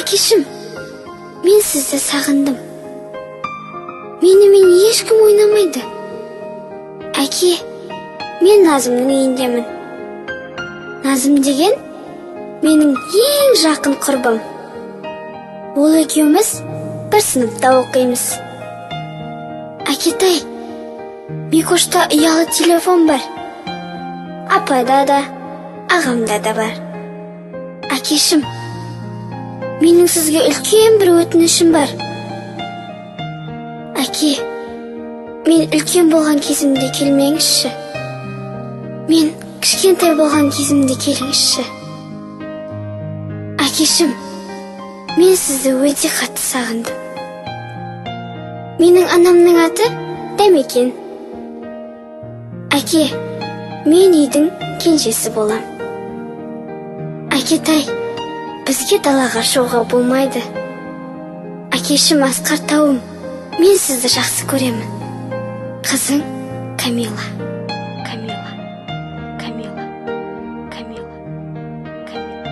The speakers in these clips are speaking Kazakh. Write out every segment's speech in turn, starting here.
Әкешім, мен сізді сағындым. Менімен ешкім ойнамайды. Әке, мен Назымның үйіндемін. Назым деген менің ең жақын құрбым. Ол екеуміз бір сыныпта оқимыз. Әкетай, Миғражда ұялы телефон бар. Апайда да, ағамда да бар. Әкешім, менің сізге үлкен бір өтінішім бар. Әке, мен үлкен болған кезімде келмеңізші. Мен кішкентай болған кезімде келіңізші. Әкешім, мен сізді өте қатты сағындым. Менің анамның аты Дәмекен. Әке, мен үйдің кенжесі болам. Әкетай, бізге далаға шығуға болмайды. Әкешім, Асқар тауым, мен сізді жақсы көремін. Қызың Камила. Камила. Камила. Камила. Камила.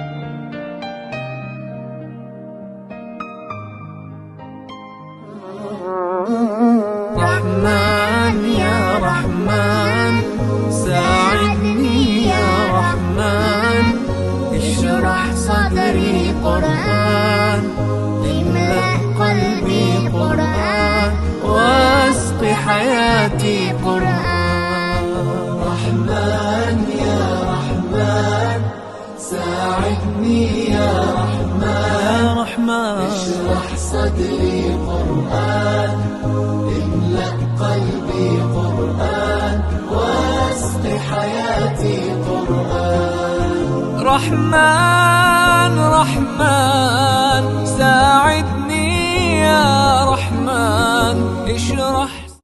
رحمن يا رحمن ساعدني يا رحمن اشرح صدري قرآن املأ قلبي قرآن واسق حياتي قرآن رحمن يا رحمن ساعدني يا رحمن اشرح صدري قرآن املأ قلبي قرآن واسق حياتي قرآن رحمن رحمن ساعدني يا